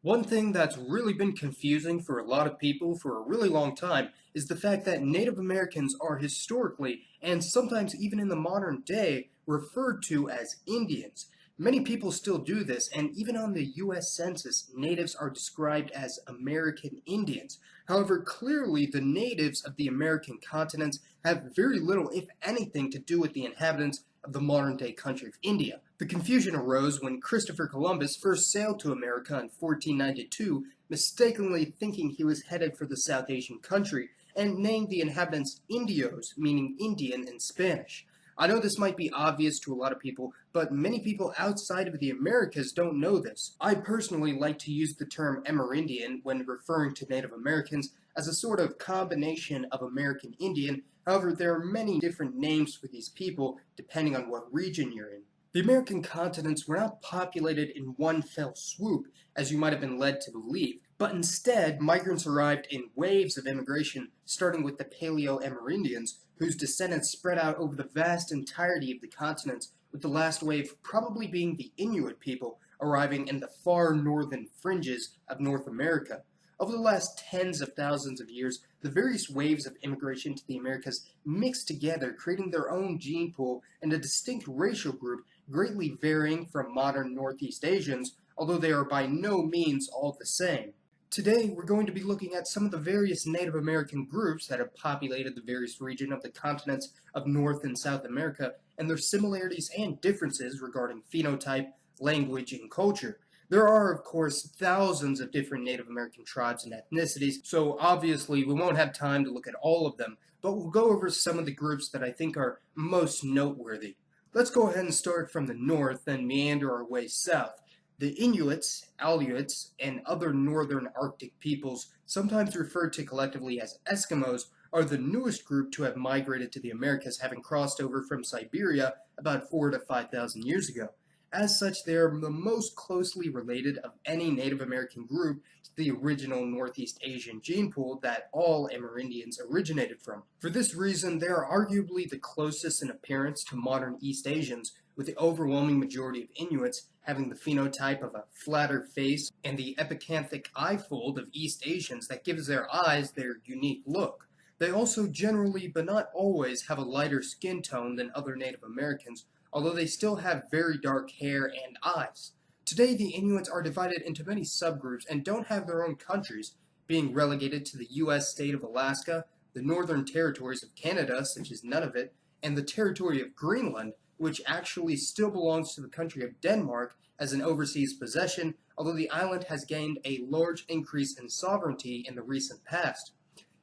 One thing that's really been confusing for a lot of people for a really long time is the fact that Native Americans are historically, and sometimes even in the modern day, referred to as Indians. Many people still do this, and even on the US Census, natives are described as American Indians. However, clearly the natives of the American continents have very little, if anything, to do with the inhabitants of the modern-day country of India. The confusion arose when Christopher Columbus first sailed to America in 1492, mistakenly thinking he was headed for the South Asian country, and named the inhabitants Indios, meaning Indian in Spanish. I know this might be obvious to a lot of people, but many people outside of the Americas don't know this. I personally like to use the term Amerindian when referring to Native Americans as a sort of combination of American Indian. However, there are many different names for these people depending on what region you're in. The American continents were not populated in one fell swoop, as you might have been led to believe, but instead, migrants arrived in waves of immigration, starting with the Paleo-Amerindians, whose descendants spread out over the vast entirety of the continents, with the last wave probably being the Inuit people, arriving in the far northern fringes of North America. Over the last tens of thousands of years, the various waves of immigration to the Americas mixed together, creating their own gene pool and a distinct racial group, greatly varying from modern Northeast Asians, although they are by no means all the same. Today, we're going to be looking at some of the various Native American groups that have populated the various regions of the continents of North and South America, and their similarities and differences regarding phenotype, language, and culture. There are, of course, thousands of different Native American tribes and ethnicities, so obviously we won't have time to look at all of them, but we'll go over some of the groups that I think are most noteworthy. Let's go ahead and start from the north and meander our way south. The Inuits, Aleuts, and other northern Arctic peoples, sometimes referred to collectively as Eskimos, are the newest group to have migrated to the Americas, having crossed over from Siberia about 4,000 to 5,000 years ago. As such, they are the most closely related of any Native American group to the original Northeast Asian gene pool that all Amerindians originated from. For this reason, they are arguably the closest in appearance to modern East Asians, with the overwhelming majority of Inuits having the phenotype of a flatter face and the epicanthic eye fold of East Asians that gives their eyes their unique look. They also generally, but not always, have a lighter skin tone than other Native Americans, although they still have very dark hair and eyes. Today, the Inuits are divided into many subgroups and don't have their own countries, being relegated to the U.S. state of Alaska, the northern territories of Canada, such as Nunavut, and the territory of Greenland, which actually still belongs to the country of Denmark as an overseas possession, although the island has gained a large increase in sovereignty in the recent past.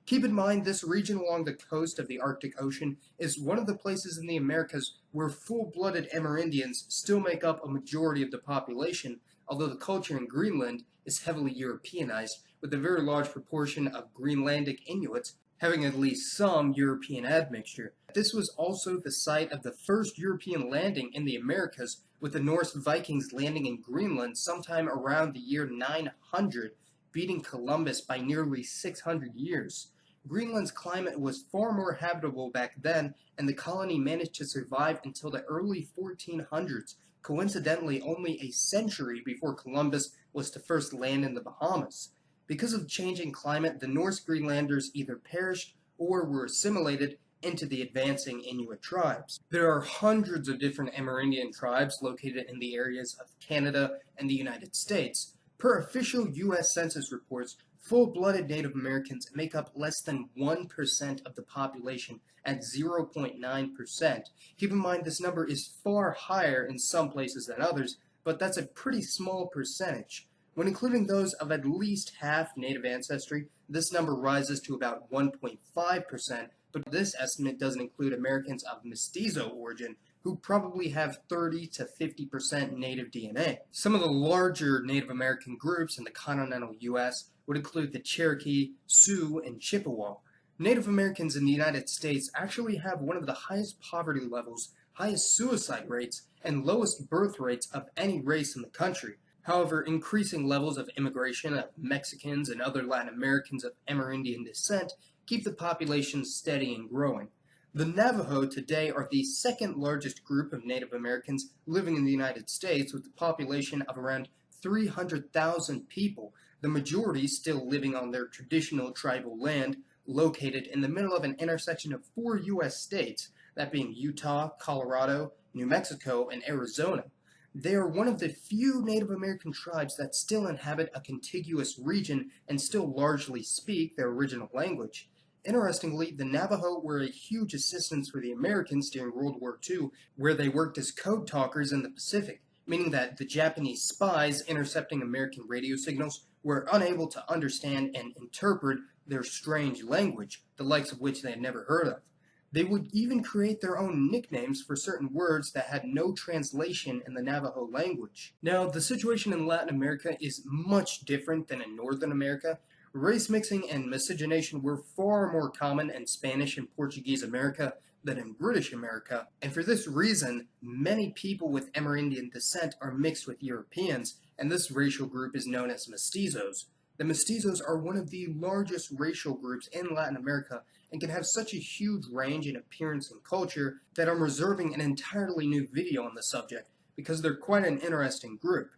Keep in mind, this region along the coast of the Arctic Ocean is one of the places in the Americas where full-blooded Amerindians still make up a majority of the population, although the culture in Greenland is heavily Europeanized, with a very large proportion of Greenlandic Inuits having at least some European admixture. This was also the site of the first European landing in the Americas, with the Norse Vikings landing in Greenland sometime around the year 900, beating Columbus by nearly 600 years. Greenland's climate was far more habitable back then, and the colony managed to survive until the early 1400s, coincidentally only a century before Columbus was to first land in the Bahamas. Because of changing climate, the Norse Greenlanders either perished or were assimilated into the advancing Inuit tribes. There are hundreds of different Amerindian tribes located in the areas of Canada and the United States. Per official U.S. Census reports, full-blooded Native Americans make up less than 1% of the population at 0.9%. Keep in mind this number is far higher in some places than others, but that's a pretty small percentage. When including those of at least half Native ancestry, this number rises to about 1.5%, but this estimate doesn't include Americans of Mestizo origin, who probably have 30 to 50% Native DNA. Some of the larger Native American groups in the continental U.S. would include the Cherokee, Sioux, and Chippewa. Native Americans in the United States actually have one of the highest poverty levels, highest suicide rates, and lowest birth rates of any race in the country. However, increasing levels of immigration of Mexicans and other Latin Americans of Amerindian descent keep the population steady and growing. The Navajo today are the second largest group of Native Americans living in the United States, with a population of around 300,000 people, the majority still living on their traditional tribal land, located in the middle of an intersection of 4 U.S. states, that being Utah, Colorado, New Mexico, and Arizona. They are one of the few Native American tribes that still inhabit a contiguous region and still largely speak their original language. Interestingly, the Navajo were a huge assistance for the Americans during World War II, where they worked as code talkers in the Pacific, meaning that the Japanese spies intercepting American radio signals were unable to understand and interpret their strange language, the likes of which they had never heard of. They would even create their own nicknames for certain words that had no translation in the Navajo language. Now, the situation in Latin America is much different than in Northern America. Race mixing and miscegenation were far more common in Spanish and Portuguese America than in British America, and for this reason, many people with Amerindian descent are mixed with Europeans, and this racial group is known as Mestizos. The Mestizos are one of the largest racial groups in Latin America and can have such a huge range in appearance and culture that I'm reserving an entirely new video on the subject because they're quite an interesting group.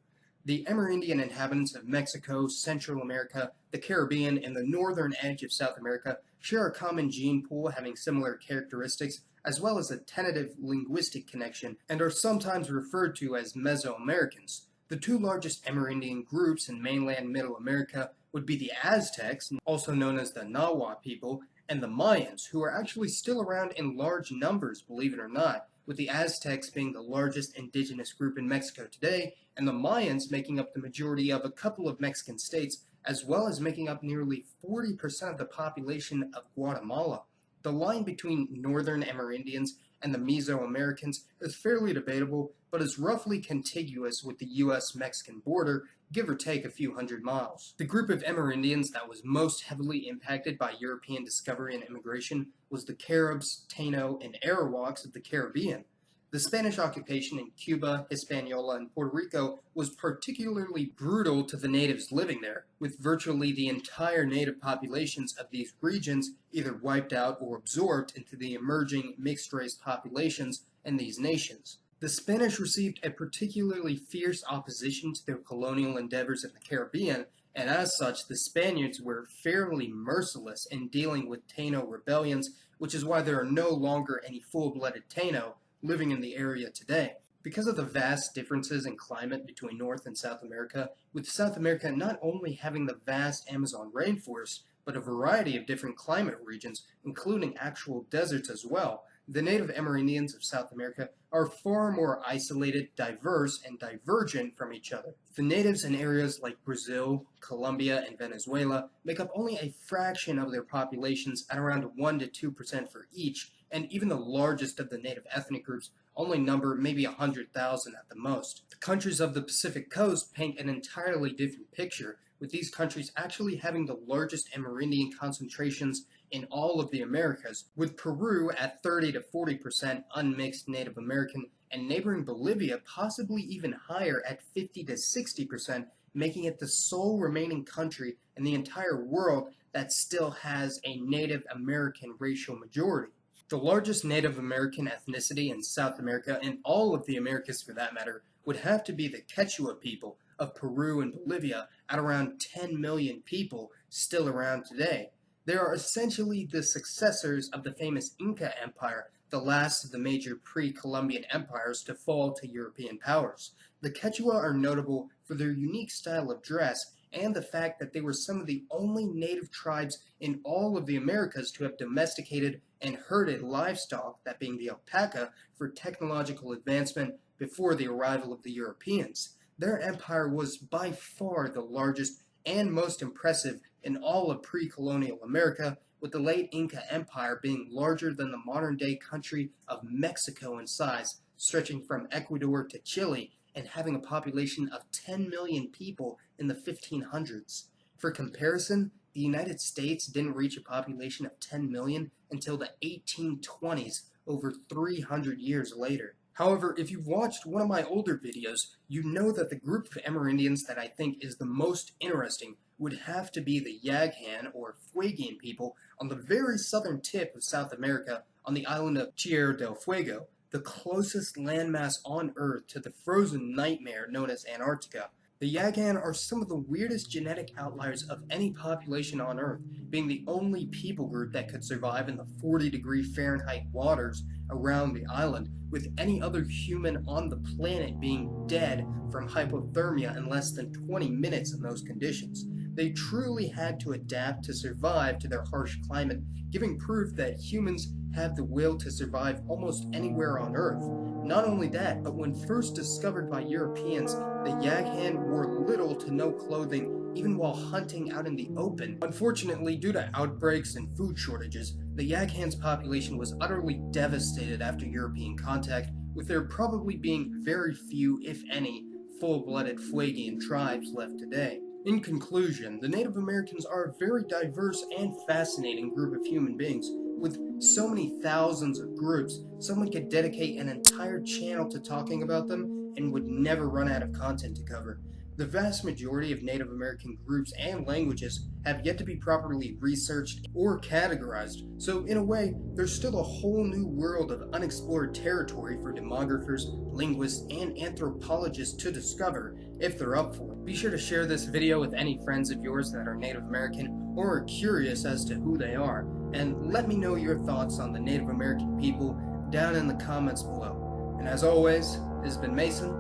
The Amerindian inhabitants of Mexico, Central America, the Caribbean, and the northern edge of South America share a common gene pool having similar characteristics, as well as a tentative linguistic connection, and are sometimes referred to as Mesoamericans. The two largest Amerindian groups in mainland Middle America would be the Aztecs, also known as the Nahua people, and the Mayans, who are actually still around in large numbers, believe it or not, with the Aztecs being the largest indigenous group in Mexico today, and the Mayans making up the majority of a couple of Mexican states, as well as making up nearly 40% of the population of Guatemala. The line between northern Amerindians and the Mesoamericans is fairly debatable, but is roughly contiguous with the U.S.-Mexican border, give or take a few hundred miles. The group of Amerindians that was most heavily impacted by European discovery and immigration was the Caribs, Taino, and Arawaks of the Caribbean. The Spanish occupation in Cuba, Hispaniola, and Puerto Rico was particularly brutal to the natives living there, with virtually the entire native populations of these regions either wiped out or absorbed into the emerging mixed-race populations in these nations. The Spanish received a particularly fierce opposition to their colonial endeavors in the Caribbean, and as such, the Spaniards were fairly merciless in dealing with Taino rebellions, which is why there are no longer any full-blooded Taino living in the area today. Because of the vast differences in climate between North and South America, with South America not only having the vast Amazon rainforest, but a variety of different climate regions, including actual deserts as well, the native Amerindians of South America are far more isolated, diverse, and divergent from each other. The natives in areas like Brazil, Colombia, and Venezuela make up only a fraction of their populations at around 1 to 2% for each, and even the largest of the native ethnic groups only number maybe 100,000 at the most. The countries of the Pacific coast paint an entirely different picture, with these countries actually having the largest Amerindian concentrations in all of the Americas, with Peru at 30 to 40% unmixed Native American, and neighboring Bolivia possibly even higher at 50 to 60%, making it the sole remaining country in the entire world that still has a Native American racial majority. The largest Native American ethnicity in South America, and all of the Americas for that matter, would have to be the Quechua people of Peru and Bolivia at around 10 million people still around today. They are essentially the successors of the famous Inca Empire, the last of the major pre-Columbian empires to fall to European powers. The Quechua are notable for their unique style of dress and the fact that they were some of the only native tribes in all of the Americas to have domesticated and herded livestock, that being the alpaca, for technological advancement before the arrival of the Europeans. Their empire was by far the largest and most impressive in all of pre-colonial America, with the late Inca Empire being larger than the modern-day country of Mexico in size, stretching from Ecuador to Chile, and having a population of 10 million people in the 1500s. For comparison, the United States didn't reach a population of 10 million until the 1820s, over 300 years later. However, if you've watched one of my older videos, you know that the group of Amerindians that I think is the most interesting would have to be the Yagan, or Fuegian people, on the very southern tip of South America on the island of Tierra del Fuego, the closest landmass on Earth to the frozen nightmare known as Antarctica. The Yagan are some of the weirdest genetic outliers of any population on Earth, being the only people group that could survive in the 40-degree Fahrenheit waters around the island, with any other human on the planet being dead from hypothermia in less than 20 minutes in those conditions. They truly had to adapt to survive to their harsh climate, giving proof that humans have the will to survive almost anywhere on Earth. Not only that, but when first discovered by Europeans, the Yaghan wore little to no clothing even while hunting out in the open. Unfortunately, due to outbreaks and food shortages, the Yaghan's population was utterly devastated after European contact, with there probably being very few, if any, full-blooded Fuegian tribes left today. In conclusion, the Native Americans are a very diverse and fascinating group of human beings. With so many thousands of groups, someone could dedicate an entire channel to talking about them and would never run out of content to cover. The vast majority of Native American groups and languages have yet to be properly researched or categorized, so in a way, there's still a whole new world of unexplored territory for demographers, linguists, and anthropologists to discover if they're up for it. Be sure to share this video with any friends of yours that are Native American or are curious as to who they are, and let me know your thoughts on the Native American people down in the comments below. And as always, this has been Mason.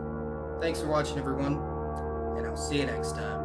Thanks for watching, everyone, and I'll see you next time.